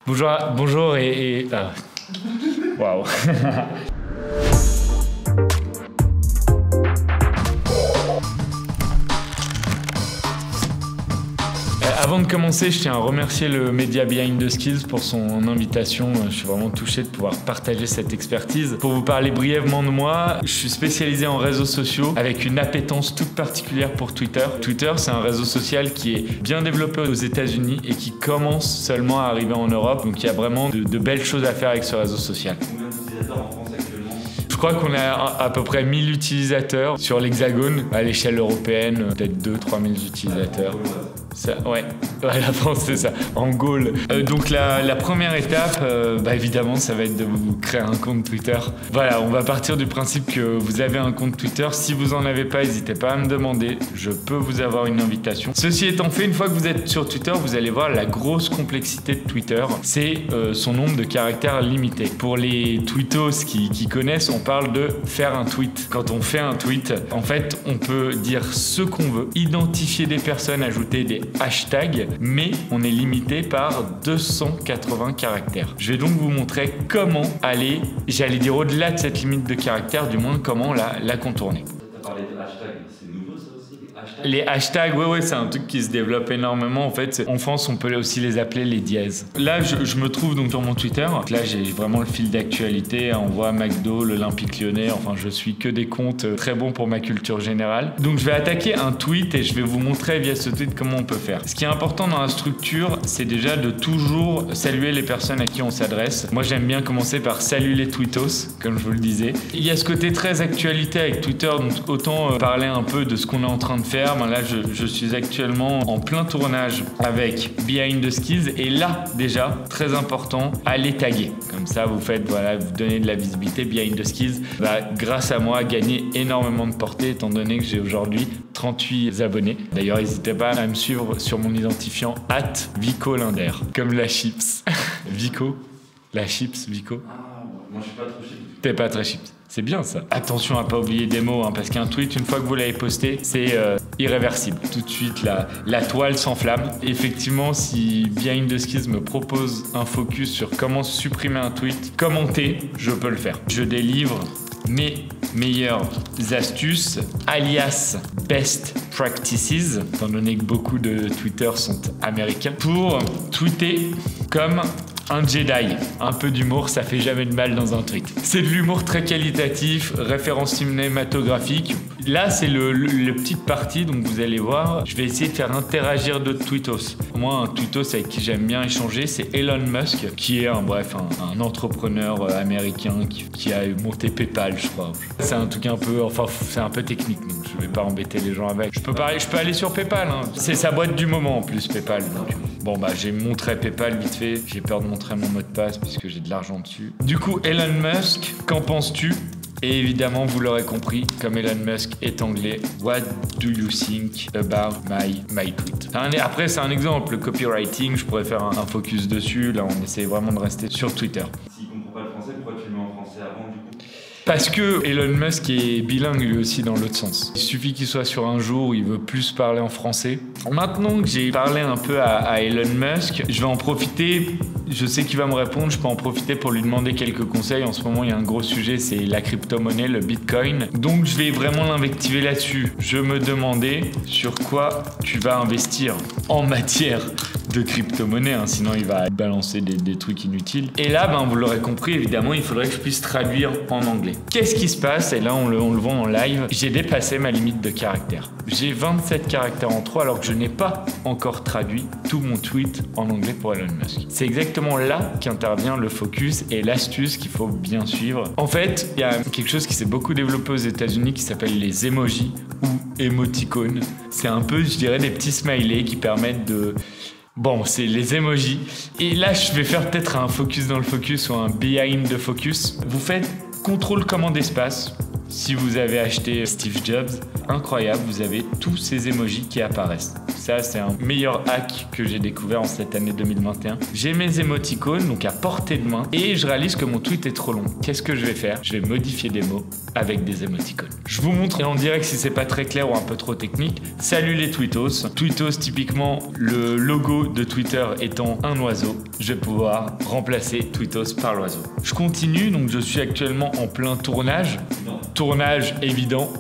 Bonjour et... Waouh. Avant de commencer, je tiens à remercier le média Behind the Skills pour son invitation. Je suis vraiment touché de pouvoir partager cette expertise. Pour vous parler brièvement de moi, je suis spécialisé en réseaux sociaux avec une appétence toute particulière pour Twitter. Twitter, c'est un réseau social qui est bien développé aux États-Unis et qui commence seulement à arriver en Europe. Donc il y a vraiment de belles choses à faire avec ce réseau social. Combien d'utilisateurs en France actuellement ? Je crois qu'on a à peu près 1000 utilisateurs sur l'Hexagone. À l'échelle européenne, peut-être 2-3 000 utilisateurs. Ouais, la France, c'est ça, en Gaule. Donc la première étape, évidemment, ça va être de vous créer un compte Twitter. Voilà, on va partir du principe que vous avez un compte Twitter. Si vous en avez pas, n'hésitez pas à me demander. Je peux vous avoir une invitation. Ceci étant fait, une fois que vous êtes sur Twitter, vous allez voir la grosse complexité de Twitter. C'est son nombre de caractères limité. Pour les tweetos qui connaissent, on parle de faire un tweet. Quand on fait un tweet, en fait, on peut dire ce qu'on veut, identifier des personnes, ajouter des hashtags, mais on est limité par 280 caractères. Je vais donc vous montrer comment aller, j'allais dire au-delà de cette limite de caractères, du moins comment la contourner. Tu as parlé de hashtags, c'est nouveau ça aussi, les hashtags ? Les hashtags, ouais, c'est un truc qui se développe énormément. En fait, en France, on peut aussi les appeler les dièses. Là, je me trouve donc sur mon Twitter. Là, j'ai vraiment le fil d'actualité. On voit McDo, l'Olympique Lyonnais. Enfin, je suis que des comptes très bons pour ma culture générale. Donc, je vais attaquer un tweet et je vais vous montrer via ce tweet comment on peut faire. Ce qui est important dans la structure, c'est déjà de toujours saluer les personnes à qui on s'adresse. Moi, j'aime bien commencer par saluer les tweetos, comme je vous le disais. Il y a ce côté très actualité avec Twitter, donc autant parler un peu de ce qu'on est en train de faire. Là, je suis actuellement en plein tournage avec Behind the Skills et là, déjà, très important, allez taguer. Comme ça, vous donnez de la visibilité. Behind the Skills va, grâce à moi, gagner énormément de portée étant donné que j'ai aujourd'hui 38 abonnés. D'ailleurs, n'hésitez pas à me suivre sur mon identifiant @VicoLinder, comme la chips. Vico, la chips, Vico. Ah, moi je suis pas trop chips. T'es pas très chips. C'est bien ça. Attention à pas oublier des mots, parce qu'un tweet, une fois que vous l'avez posté, c'est irréversible. Tout de suite, la toile s'enflamme. Effectivement, si Behind the Skills me propose un focus sur comment supprimer un tweet, commenter, je peux le faire. Je délivre mes meilleures astuces, alias best practices, étant donné que beaucoup de Twitter sont américains, pour tweeter comme un Jedi. Un peu d'humour, ça fait jamais de mal dans un tweet. C'est de l'humour très qualitatif, référence cinématographique. Là, c'est le petite partie, donc vous allez voir, je vais essayer de faire interagir d'autres tweetos. Moi, un tweetos avec qui j'aime bien échanger, c'est Elon Musk, qui est un entrepreneur américain qui a monté PayPal, je crois. C'est un truc c'est un peu technique, donc je vais pas embêter les gens avec. Je peux aller sur PayPal, hein. C'est sa boîte du moment en plus, PayPal. Donc, j'ai montré PayPal vite fait. J'ai peur de montrer mon mot de passe puisque j'ai de l'argent dessus. Du coup, Elon Musk, qu'en penses-tu ? Et évidemment, vous l'aurez compris, comme Elon Musk est anglais, what do you think about my tweet? Après, c'est un exemple. Le copywriting, je pourrais faire un focus dessus. Là, on essaie vraiment de rester sur Twitter. S'il comprend pas le français, pourquoi tu le mets en français avant du coup ? Parce que Elon Musk est bilingue lui aussi dans l'autre sens. Il suffit qu'il soit sur un jour où il veut plus parler en français. Maintenant que j'ai parlé un peu à Elon Musk, je vais en profiter. Je sais qu'il va me répondre, je peux en profiter pour lui demander quelques conseils. En ce moment, il y a un gros sujet, c'est la crypto-monnaie, le Bitcoin. Donc, je vais vraiment l'invectiver là-dessus. Je me demandais sur quoi tu vas investir en matière de crypto-monnaie, sinon il va balancer des trucs inutiles. Et là, vous l'aurez compris, évidemment, il faudrait que je puisse traduire en anglais. Qu'est-ce qui se passe? Et là, on le voit en live. J'ai dépassé ma limite de caractères. J'ai 27 caractères en trop alors que je n'ai pas encore traduit tout mon tweet en anglais pour Elon Musk. C'est exactement là qu'intervient le focus et l'astuce qu'il faut bien suivre. En fait, il y a quelque chose qui s'est beaucoup développé aux États-Unis qui s'appelle les emojis ou émoticônes. C'est un peu, je dirais, des petits smileys qui permettent de... c'est les emojis. Et là, je vais faire peut-être un focus dans le focus ou un behind the focus. Vous faites contrôle commande espace. Si vous avez acheté Steve Jobs, incroyable, vous avez tous ces emojis qui apparaissent. Ça, c'est un meilleur hack que j'ai découvert en cette année 2021. J'ai mes émoticônes, donc à portée de main, et je réalise que mon tweet est trop long. Qu'est-ce que je vais faire? Je vais modifier des mots avec des émoticônes. Je vous montre en direct si c'est pas très clair ou un peu trop technique. Salut les tweetos. Tweetos, typiquement, le logo de Twitter étant un oiseau. je vais pouvoir remplacer Tweetos par l'oiseau. Je continue, donc je suis actuellement en plein tournage. Non. Tournage évident.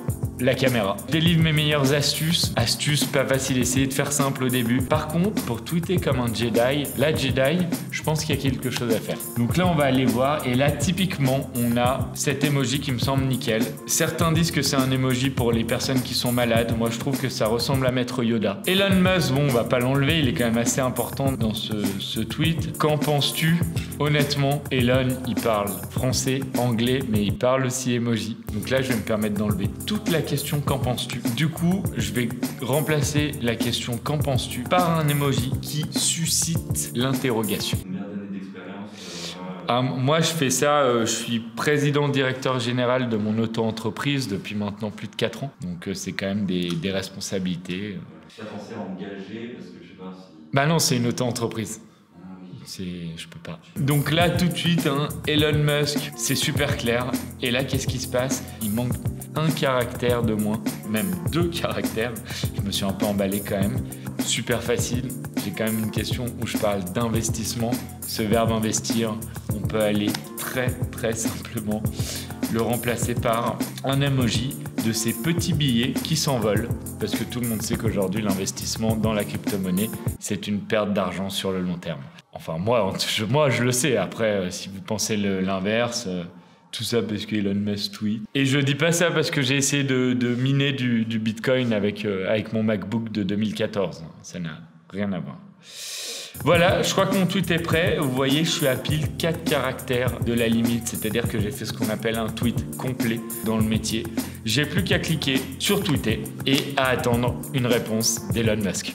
La caméra. Je délivre mes meilleures astuces. Astuces pas faciles, essayer de faire simple au début. Par contre, pour tweeter comme un Jedi, la Jedi, je pense qu'il y a quelque chose à faire. Donc là, on va aller voir. Et là, typiquement, on a cet emoji qui me semble nickel. Certains disent que c'est un emoji pour les personnes qui sont malades. Moi, je trouve que ça ressemble à Maître Yoda. Elon Musk, bon, on va pas l'enlever. Il est quand même assez important dans ce tweet. Qu'en penses-tu? Honnêtement, Elon, il parle français, anglais, mais il parle aussi emoji. Donc là, je vais me permettre d'enlever toute la question qu'en penses-tu. Du coup, je vais remplacer la question qu'en penses-tu par un emoji qui suscite l'interrogation. Combien d'années d'expérience Moi, je fais ça, je suis président-directeur général de mon auto-entreprise depuis maintenant plus de 4 ans. Donc c'est quand même des responsabilités. Tu as pensé à engager parce que je sais pas si... Bah non, c'est une auto-entreprise. Je peux pas. Donc là, tout de suite, Elon Musk, c'est super clair. Et là, qu'est-ce qui se passe? Il manque un caractère de moins, même 2 caractères. Je me suis un peu emballé quand même. Super facile. J'ai quand même une question où je parle d'investissement. Ce verbe investir, on peut aller très simplement le remplacer par un emoji de ces petits billets qui s'envolent. Parce que tout le monde sait qu'aujourd'hui, l'investissement dans la crypto-monnaie, c'est une perte d'argent sur le long terme. Enfin, moi, je le sais. Après, si vous pensez l'inverse, tout ça parce que Elon Musk tweet. Et je dis pas ça parce que j'ai essayé de miner du Bitcoin avec mon MacBook de 2014. Ça n'a rien à voir. Voilà, je crois que mon tweet est prêt. Vous voyez, je suis à pile 4 caractères de la limite. C'est-à-dire que j'ai fait ce qu'on appelle un tweet complet dans le métier. J'ai plus qu'à cliquer sur tweeter et à attendre une réponse d'Elon Musk.